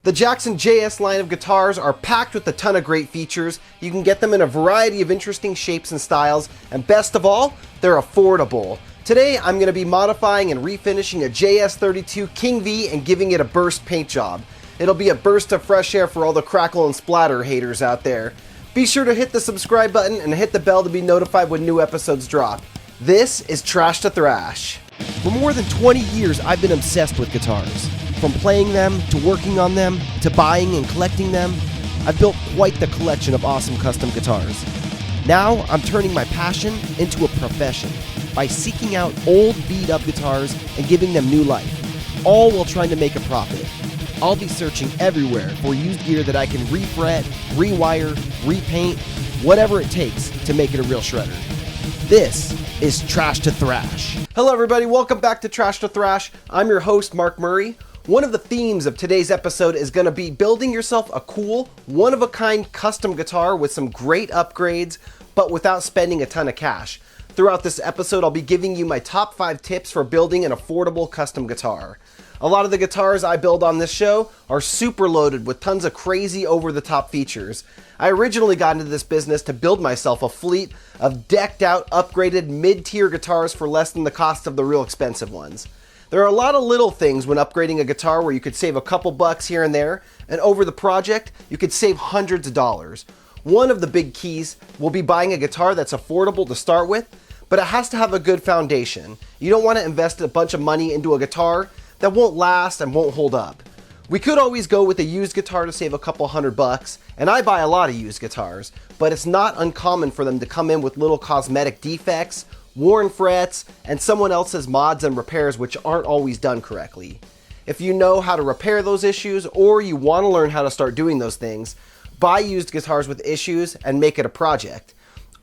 The Jackson JS line of guitars are packed with a ton of great features. You can get them in a variety of interesting shapes and styles, and best of all, they're affordable. Today I'm going to be modifying and refinishing a JS32 King V and giving it a burst paint job. It'll be a burst of fresh air for all the crackle and splatter haters out there. Be sure to hit the subscribe button and hit the bell to be notified when new episodes drop. This is Trash to Thrash. For more than 20 years I've been obsessed with guitars. From playing them, to working on them, to buying and collecting them, I've built quite the collection of awesome custom guitars. Now, I'm turning my passion into a profession by seeking out old, beat-up guitars and giving them new life, all while trying to make a profit. I'll be searching everywhere for used gear that I can refret, rewire, repaint, whatever it takes to make it a real shredder. This is Trash to Thrash. Hello everybody, welcome back to Trash to Thrash. I'm your host, Mark Murray. One of the themes of today's episode is going to be building yourself a cool, one-of-a-kind custom guitar with some great upgrades, but without spending a ton of cash. Throughout this episode, I'll be giving you my top 5 tips for building an affordable custom guitar. A lot of the guitars I build on this show are super loaded with tons of crazy over-the-top features. I originally got into this business to build myself a fleet of decked-out, upgraded, mid-tier guitars for less than the cost of the real expensive ones. There are a lot of little things when upgrading a guitar where you could save a couple bucks here and there, and over the project, you could save hundreds of dollars. One of the big keys will be buying a guitar that's affordable to start with, but it has to have a good foundation. You don't want to invest a bunch of money into a guitar that won't last and won't hold up. We could always go with a used guitar to save a couple $100, and I buy a lot of used guitars, but it's not uncommon for them to come in with little cosmetic defects, worn frets, and someone else's mods and repairs which aren't always done correctly. If you know how to repair those issues, or you want to learn how to start doing those things, buy used guitars with issues and make it a project.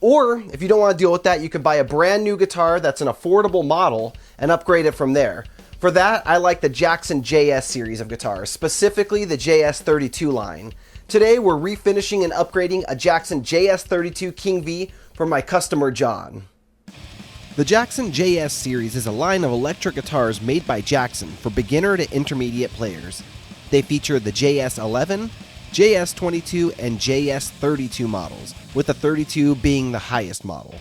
Or, if you don't want to deal with that, you can buy a brand new guitar that's an affordable model and upgrade it from there. For that, I like the Jackson JS series of guitars, specifically the JS32 line. Today, we're refinishing and upgrading a Jackson JS32 King V for my customer John. The Jackson JS series is a line of electric guitars made by Jackson for beginner to intermediate players. They feature the JS11, JS22, and JS32 models, with the 32 being the highest model.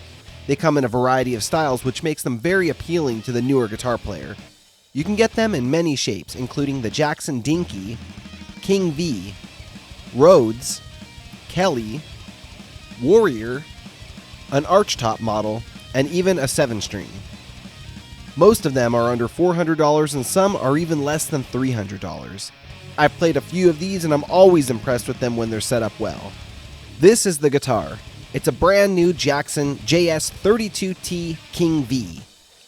They come in a variety of styles which makes them very appealing to the newer guitar player. You can get them in many shapes, including the Jackson Dinky, King V, Rhodes, Kelly, Warrior, an archtop model, and even a 7-string. Most of them are under $400 and some are even less than $300. I've played a few of these and I'm always impressed with them when they're set up well. This is the guitar. It's a brand new Jackson JS32T King V.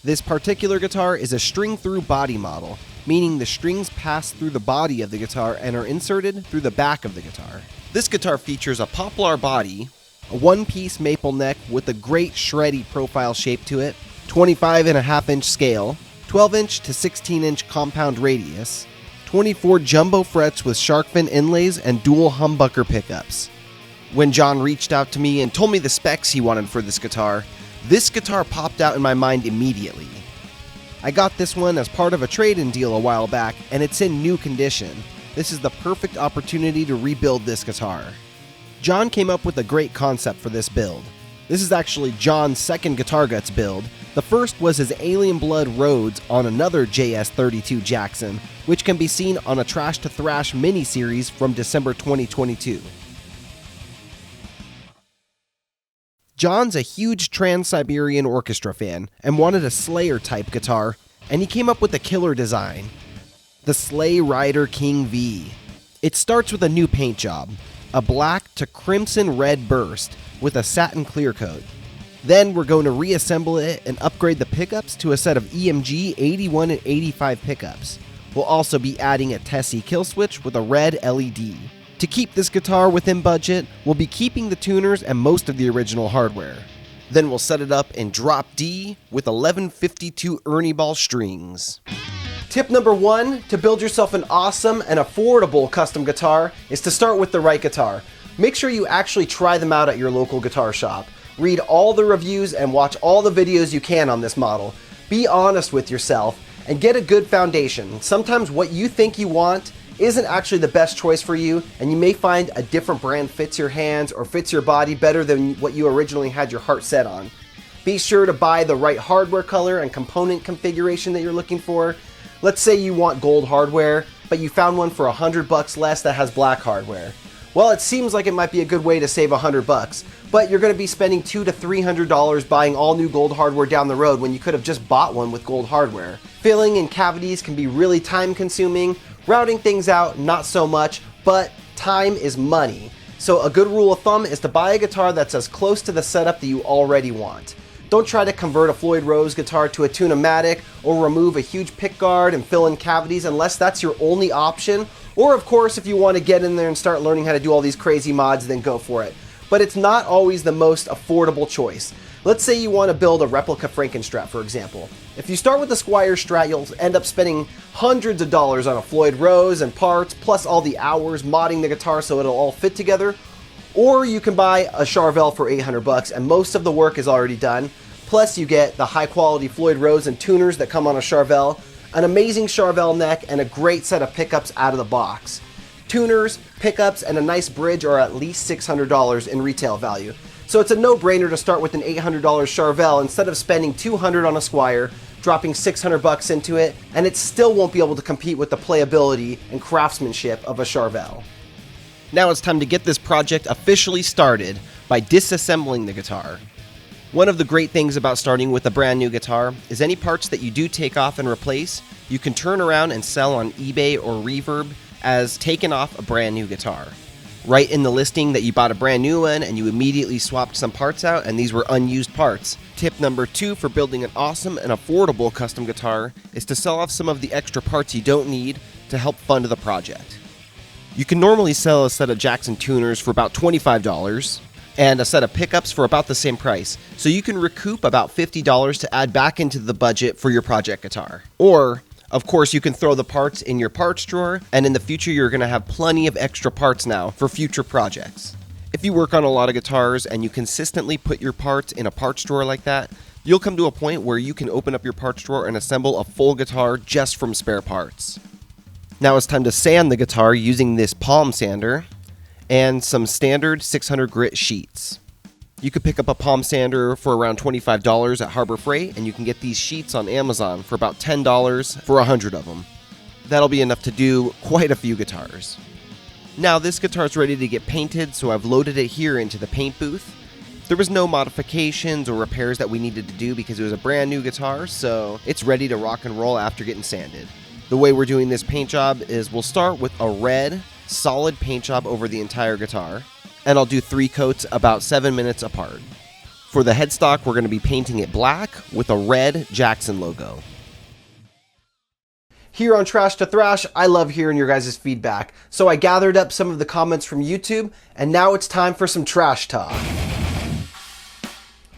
This particular guitar is a string-through body model, meaning the strings pass through the body of the guitar and are inserted through the back of the guitar. This guitar features a poplar body, a one-piece maple neck with a great shreddy profile shape to it, 25.5-inch scale, 12-inch to 16-inch compound radius, 24 jumbo frets with shark fin inlays and dual humbucker pickups. When John reached out to me and told me the specs he wanted for this guitar popped out in my mind immediately. I got this one as part of a trade-in deal a while back, and it's in new condition. This is the perfect opportunity to rebuild this guitar. John came up with a great concept for this build. This is actually John's second GuitarGuts build. The first was his Alien Blood Rhodes on another JS32 Jackson, which can be seen on a Trash to Thrash mini-series from December 2022. John's a huge Trans-Siberian Orchestra fan and wanted a Slayer-type guitar, and he came up with a killer design, the Slay Ryder King V. It starts with a new paint job, a black to crimson red burst with a satin clear coat. Then we're going to reassemble it and upgrade the pickups to a set of EMG 81 and 85 pickups. We'll also be adding a Tessie kill switch with a red LED. To keep this guitar within budget, we'll be keeping the tuners and most of the original hardware. Then we'll set it up in drop D with 1152 Ernie Ball strings. Tip number 1 to build yourself an awesome and affordable custom guitar is to start with the right guitar. Make sure you actually try them out at your local guitar shop. Read all the reviews and watch all the videos you can on this model. Be honest with yourself and get a good foundation. Sometimes what you think you want isn't actually the best choice for you, and you may find a different brand fits your hands or fits your body better than what you originally had your heart set on. Be sure to buy the right hardware color and component configuration that you're looking for. Let's say you want gold hardware, but you found one for $100 less that has black hardware. Well, it seems like it might be a good way to save $100, but you're going to be spending $200 to $300 buying all new gold hardware down the road when you could have just bought one with gold hardware. Filling in cavities can be really time consuming, routing things out not so much, but time is money. So a good rule of thumb is to buy a guitar that's as close to the setup that you already want. Don't try to convert a Floyd Rose guitar to a Tune-o-matic or remove a huge pickguard and fill in cavities unless that's your only option. Or of course, if you want to get in there and start learning how to do all these crazy mods, then go for it. But it's not always the most affordable choice. Let's say you want to build a replica Frankenstrat, for example. If you start with the Squier Strat, you'll end up spending hundreds of dollars on a Floyd Rose and parts, plus all the hours modding the guitar so it'll all fit together. Or you can buy a Charvel for $800 and most of the work is already done. Plus you get the high quality Floyd Rose and tuners that come on a Charvel, an amazing Charvel neck, and a great set of pickups out of the box. Tuners, pickups, and a nice bridge are at least $600 in retail value. So it's a no-brainer to start with an $800 Charvel instead of spending $200 on a Squier, dropping $600 into it, and it still won't be able to compete with the playability and craftsmanship of a Charvel. Now it's time to get this project officially started by disassembling the guitar. One of the great things about starting with a brand new guitar is any parts that you do take off and replace, you can turn around and sell on eBay or Reverb as taken off a brand new guitar. Write in the listing that you bought a brand new one and you immediately swapped some parts out and these were unused parts. Tip number 2 for building an awesome and affordable custom guitar is to sell off some of the extra parts you don't need to help fund the project. You can normally sell a set of Jackson tuners for about $25 and a set of pickups for about the same price, so you can recoup about $50 to add back into the budget for your project guitar. Or, of course, you can throw the parts in your parts drawer, and in the future you're going to have plenty of extra parts now for future projects. If you work on a lot of guitars and you consistently put your parts in a parts drawer like that, you'll come to a point where you can open up your parts drawer and assemble a full guitar just from spare parts. Now it's time to sand the guitar using this palm sander and some standard 600 grit sheets. You could pick up a palm sander for around $25 at Harbor Freight, and you can get these sheets on Amazon for about $10 for 100 of them. That'll be enough to do quite a few guitars. Now this guitar is ready to get painted, so I've loaded it here into the paint booth. There was no modifications or repairs that we needed to do because it was a brand new guitar, so it's ready to rock and roll after getting sanded. The way we're doing this paint job is we'll start with a red, solid paint job over the entire guitar, and I'll do 3 coats about 7 minutes apart. For the headstock, we're going to be painting it black with a red Jackson logo. Here on Trash to Thrash, I love hearing your guys' feedback, so I gathered up some of the comments from YouTube, and now it's time for some trash talk.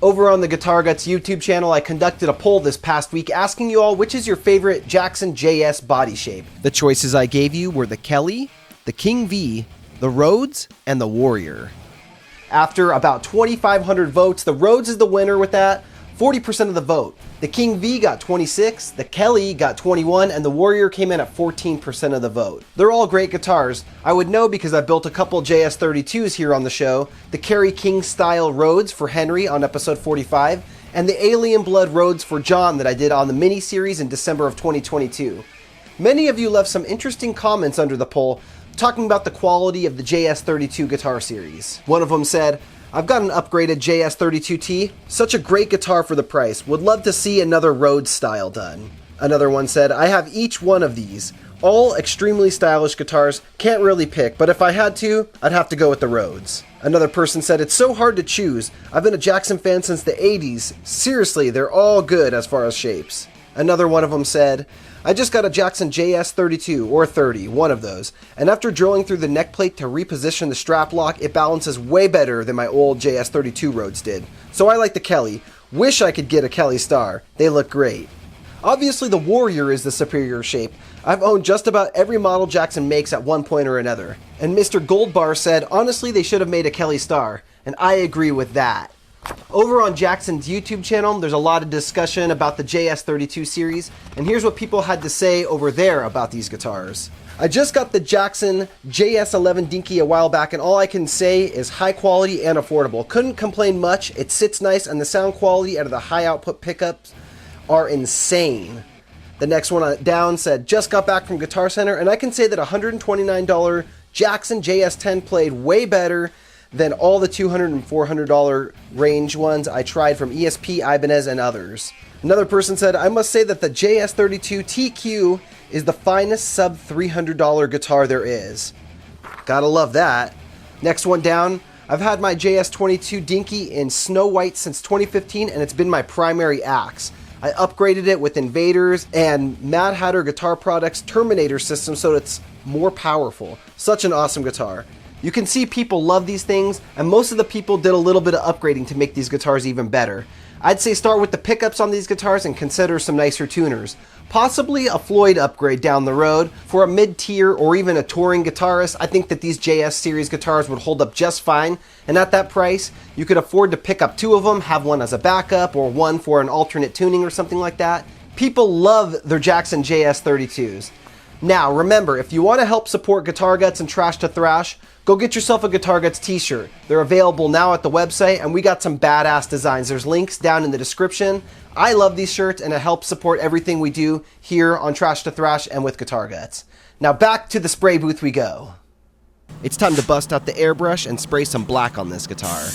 Over on the GuitarGuts YouTube channel, I conducted a poll this past week asking you all which is your favorite Jackson JS body shape. The choices I gave you were the Kelly, the King V, the Rhodes, and the Warrior. After about 2,500 votes, the Rhodes is the winner with that, 40% of the vote. The King V got 26, the Kelly got 21, and the Warrior came in at 14% of the vote. They're all great guitars. I would know because I built a couple JS32s here on the show, the Kerry King style Rhodes for Henry on episode 45, and the Alien Blood Rhodes for John that I did on the mini-series in December of 2022. Many of you left some interesting comments under the poll talking about the quality of the JS32 guitar series. One of them said, "I've got an upgraded JS32T, such a great guitar for the price, would love to see another Rhodes style done." Another one said, "I have each one of these, all extremely stylish guitars, can't really pick, but if I had to, I'd have to go with the Rhodes." Another person said, "It's so hard to choose, I've been a Jackson fan since the 80s, seriously, they're all good as far as shapes." Another one of them said, "I just got a Jackson JS32 or 30, one of those, and after drilling through the neck plate to reposition the strap lock, it balances way better than my old JS32 Rhodes did. So I like the Kelly. Wish I could get a Kelly Star. They look great." Obviously the Warrior is the superior shape. I've owned just about every model Jackson makes at one point or another. And Mr. Goldbar said, "Honestly, they should have made a Kelly Star," and I agree with that. Over on Jackson's YouTube channel, there's a lot of discussion about the JS32 series, and here's what people had to say over there about these guitars. I just got the Jackson JS11 Dinky a while back, and all I can say is high quality and affordable. Couldn't complain much. It sits nice, and the sound quality out of the high output pickups are insane. The next one down said, just got back from Guitar Center, and I can say that $129 Jackson JS10 played way better than all the $200 and $400 range ones I tried from ESP, Ibanez, and others. Another person said, I must say that the JS32TQ is the finest sub $300 guitar there is. Gotta love that. Next one down, I've had my JS22 Dinky in Snow White since 2015, and it's been my primary axe. I upgraded it with Invaders and Mad Hatter Guitar Products Terminator system so it's more powerful. Such an awesome guitar. You can see people love these things, and most of the people did a little bit of upgrading to make these guitars even better. I'd say start with the pickups on these guitars and consider some nicer tuners. Possibly a Floyd upgrade down the road. For a mid-tier or even a touring guitarist, I think that these JS series guitars would hold up just fine, and at that price, you could afford to pick up 2 of them, have one as a backup or one for an alternate tuning or something like that. People love their Jackson JS32s. Now, remember, if you want to help support GuitarGuts and Trash to Thrash, go get yourself a GuitarGuts t-shirt. They're available now at the website, and we got some badass designs. There's links down in the description. I love these shirts, and it helps support everything we do here on Trash to Thrash and with GuitarGuts. Now back to the spray booth we go. It's time to bust out the airbrush and spray some black on this guitar.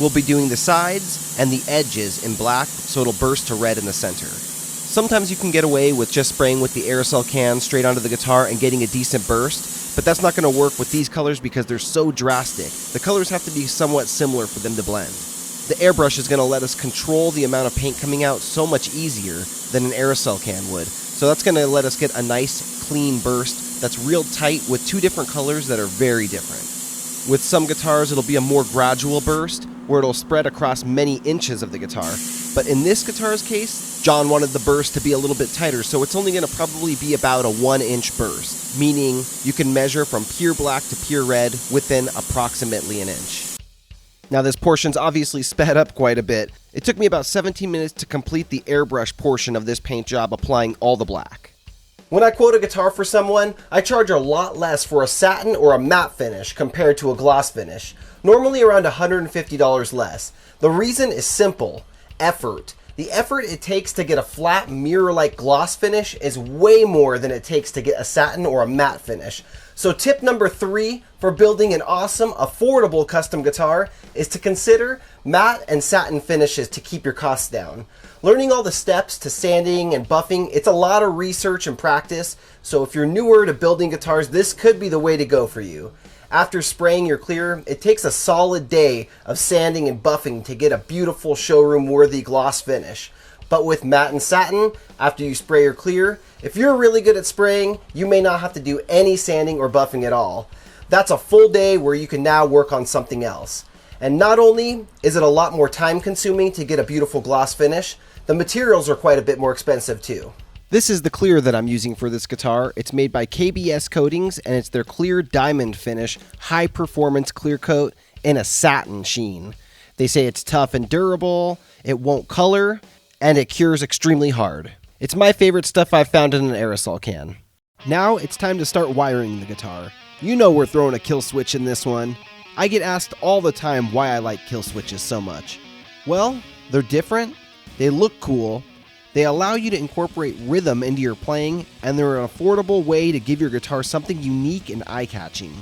We'll be doing the sides and the edges in black, so it'll burst to red in the center. Sometimes you can get away with just spraying with the aerosol can straight onto the guitar and getting a decent burst, but that's not going to work with these colors because they're so drastic. The colors have to be somewhat similar for them to blend. The airbrush is going to let us control the amount of paint coming out so much easier than an aerosol can would. So that's going to let us get a nice, clean burst that's real tight with 2 different colors that are very different. With some guitars, it'll be a more gradual burst, where it'll spread across many inches of the guitar. But in this guitar's case, John wanted the burst to be a little bit tighter, so it's only going to probably be about a 1-inch burst, meaning you can measure from pure black to pure red within approximately an inch. Now this portion's obviously sped up quite a bit. It took me about 17 minutes to complete the airbrush portion of this paint job, applying all the black. When I quote a guitar for someone, I charge a lot less for a satin or a matte finish compared to a gloss finish, normally around $150 less. The reason is simple: effort. The effort it takes to get a flat mirror-like gloss finish is way more than it takes to get a satin or a matte finish. So tip number 3 for building an awesome, affordable custom guitar is to consider matte and satin finishes to keep your costs down. Learning all the steps to sanding and buffing, it's a lot of research and practice, so if you're newer to building guitars, this could be the way to go for you. After spraying your clear, it takes a solid day of sanding and buffing to get a beautiful showroom-worthy gloss finish. But with matte and satin, after you spray your clear, if you're really good at spraying, you may not have to do any sanding or buffing at all. That's a full day where you can now work on something else. And not only is it a lot more time-consuming to get a beautiful gloss finish, the materials are quite a bit more expensive too. This is the clear that I'm using for this guitar. It's made by KBS Coatings, and it's their clear diamond finish, high performance clear coat in a satin sheen. They say it's tough and durable, it won't color, and it cures extremely hard. It's my favorite stuff I've found in an aerosol can. Now it's time to start wiring the guitar. You know we're throwing a kill switch in this one. I get asked all the time why I like kill switches so much. Well, they're different, they look cool, they allow you to incorporate rhythm into your playing, and they're an affordable way to give your guitar something unique and eye-catching.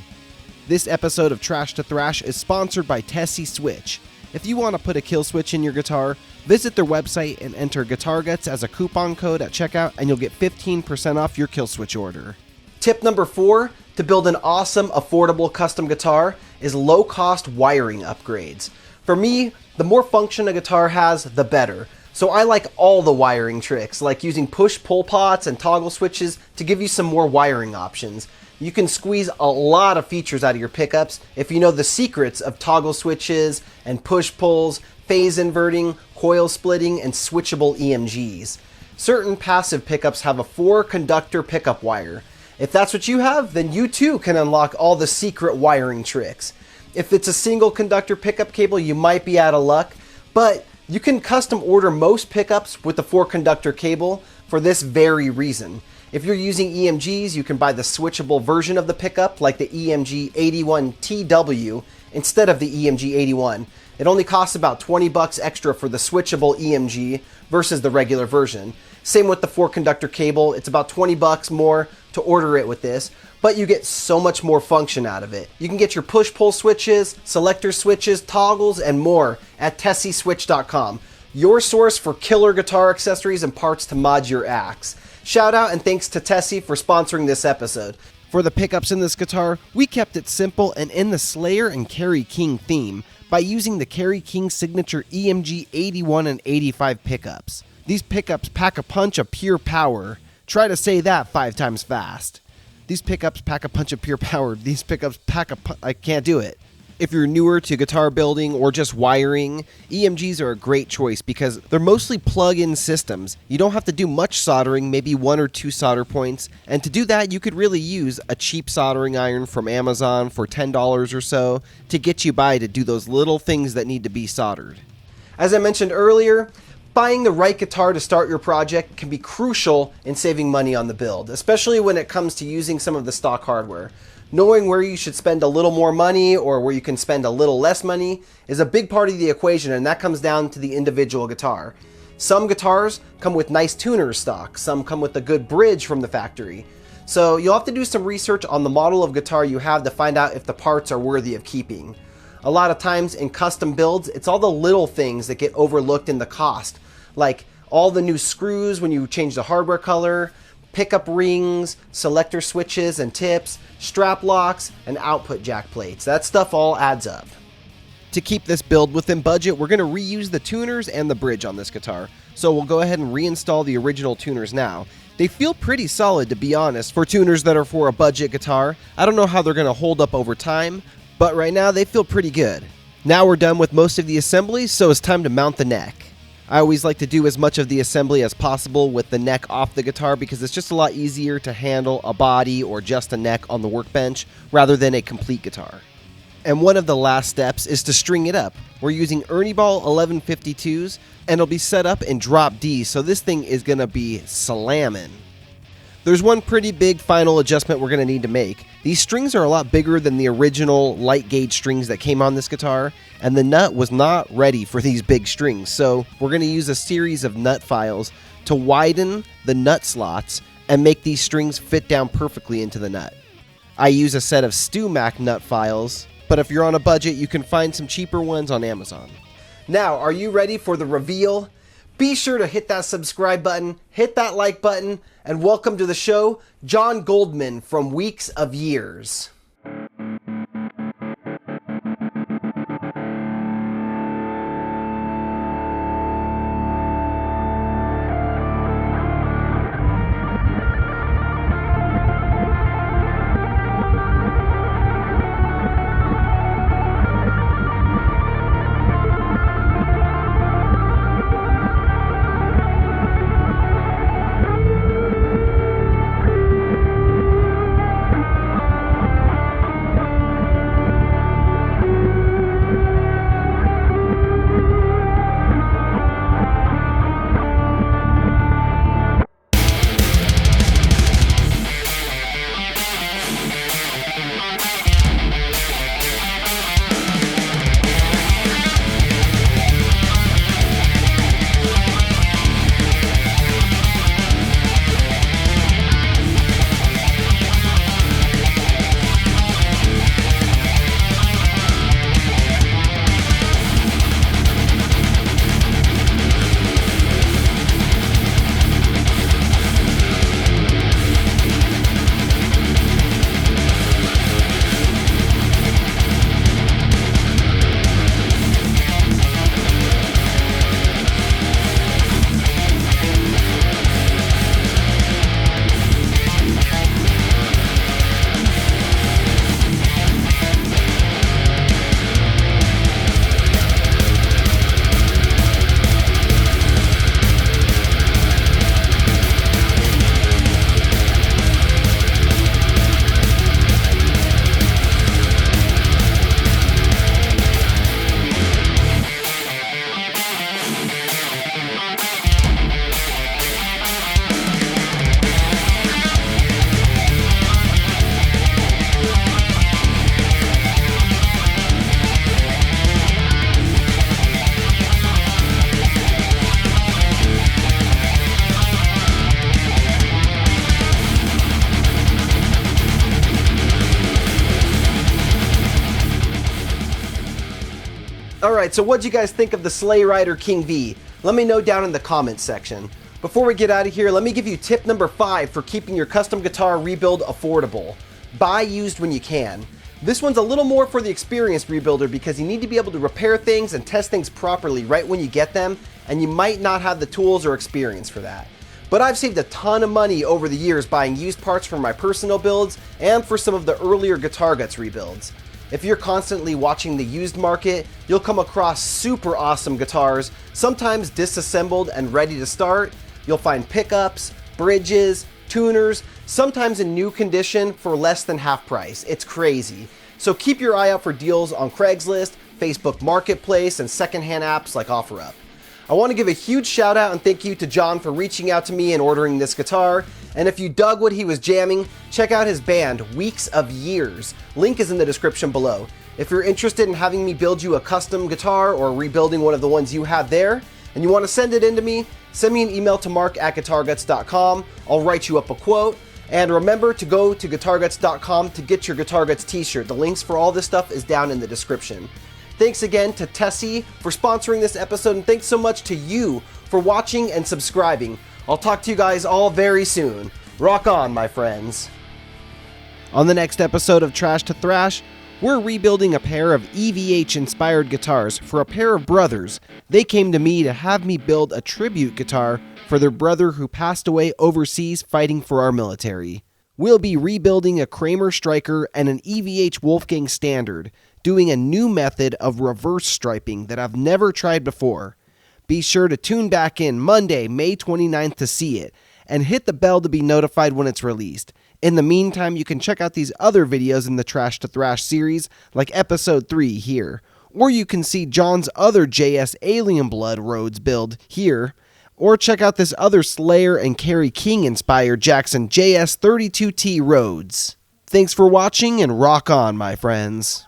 This episode of Trash to Thrash is sponsored by Tessie Switch. If you want to put a kill switch in your guitar, visit their website and enter GuitarGuts as a coupon code at checkout, and you'll get 15% off your kill switch order. Tip number 4 to build an awesome, affordable custom guitar is low-cost wiring upgrades. For me, the more function a guitar has, the better. So I like all the wiring tricks, like using push-pull pots and toggle switches to give you some more wiring options. You can squeeze a lot of features out of your pickups if you know the secrets of toggle switches and push-pulls, phase inverting, coil splitting, and switchable EMGs. Certain passive pickups have a 4-conductor pickup wire. If that's what you have, then you too can unlock all the secret wiring tricks. If it's a single conductor pickup cable, you might be out of luck, But you can custom order most pickups with the 4-conductor cable for this very reason. If you're using EMGs, you can buy the switchable version of the pickup, like the EMG 81TW, instead of the EMG 81. It only costs about 20 bucks extra for the switchable EMG versus the regular version. Same with the 4-conductor cable. It's about 20 bucks more to order it with this, but you get so much more function out of it. You can get your push-pull switches, selector switches, toggles, and more at tessyswitch.com. Your source for killer guitar accessories and parts to mod your axe. Shout out and thanks to Tessie for sponsoring this episode. For the pickups in this guitar, we kept it simple and in the Slayer and Kerry King theme by using the Kerry King signature EMG 81 and 85 pickups. These pickups pack a punch of pure power. Try to say that 5 times fast. These pickups pack a punch of pure power. These pickups pack a I can't do it. If you're newer to guitar building or just wiring, EMGs are a great choice because they're mostly plug-in systems. You don't have to do much soldering, maybe 1 or 2 solder points. And to do that, you could really use a cheap soldering iron from Amazon for $10 or so to get you by to do those little things that need to be soldered. As I mentioned earlier, buying the right guitar to start your project can be crucial in saving money on the build, especially when it comes to using some of the stock hardware. Knowing where you should spend a little more money or where you can spend a little less money is a big part of the equation, and that comes down to the individual guitar. Some guitars come with nice tuners stock, some come with a good bridge from the factory. So you'll have to do some research on the model of guitar you have to find out if the parts are worthy of keeping. A lot of times in custom builds, it's all the little things that get overlooked in the cost, like all the new screws when you change the hardware color, pickup rings, selector switches and tips, strap locks, and output jack plates. That stuff all adds up. To keep this build within budget, we're going to reuse the tuners and the bridge on this guitar. So we'll go ahead and reinstall the original tuners now. They feel pretty solid, to be honest, for tuners that are for a budget guitar. I don't know how they're going to hold up over time, but right now they feel pretty good. Now we're done with most of the assembly, so it's time to mount the neck. I always like to do as much of the assembly as possible with the neck off the guitar because it's just a lot easier to handle a body or just a neck on the workbench rather than a complete guitar. And one of the last steps is to string it up. We're using Ernie Ball 1152s and it'll be set up in drop D, so this thing is going to be slamming. There's one pretty big final adjustment we're going to need to make. These strings are a lot bigger than the original light gauge strings that came on this guitar, and the nut was not ready for these big strings, so we're going to use a series of nut files to widen the nut slots and make these strings fit down perfectly into the nut. I use a set of StewMac nut files, but if you're on a budget, you can find some cheaper ones on Amazon. Now, are you ready for the reveal? Be sure to hit that subscribe button, hit that like button, and welcome to the show, John Goldman from Weeks of Years. Alright, so what'd you guys think of the Sleigh Rider King V? Let me know down in the comments section. Before we get out of here, let me give you tip number 5 for keeping your custom guitar rebuild affordable. Buy used when you can. This one's a little more for the experienced rebuilder because you need to be able to repair things and test things properly right when you get them, and you might not have the tools or experience for that. But I've saved a ton of money over the years buying used parts for my personal builds and for some of the earlier GuitarGuts rebuilds. If you're constantly watching the used market, you'll come across super awesome guitars, sometimes disassembled and ready to start. You'll find pickups, bridges, tuners, sometimes in new condition for less than half price. It's crazy. So keep your eye out for deals on Craigslist, Facebook Marketplace, and secondhand apps like OfferUp. I want to give a huge shout out and thank you to John for reaching out to me and ordering this guitar. And if you dug what he was jamming, check out his band, Weeks of Years. Link is in the description below. If you're interested in having me build you a custom guitar or rebuilding one of the ones you have there, and you want to send it in to me, send me an email to mark@guitarguts.com. I'll write you up a quote. And remember to go to guitarguts.com to get your GuitarGuts t-shirt. The links for all this stuff is down in the description. Thanks again to Tessie for sponsoring this episode, and thanks so much to you for watching and subscribing. I'll talk to you guys all very soon. Rock on, my friends. On the next episode of Trash to Thrash, we're rebuilding a pair of EVH-inspired guitars for a pair of brothers. They came to me to have me build a tribute guitar for their brother who passed away overseas fighting for our military. We'll be rebuilding a Kramer Striker and an EVH Wolfgang Standard, doing a new method of reverse striping that I've never tried before. Be sure to tune back in Monday, May 29th to see it, and hit the bell to be notified when it's released. In the meantime, you can check out these other videos in the Trash to Thrash series, like episode 3 here. Or you can see John's other JS Alien Blood Rhodes build here. Or check out this other Slayer and Kerry King inspired Jackson JS32T Rhodes. Thanks for watching and rock on, my friends.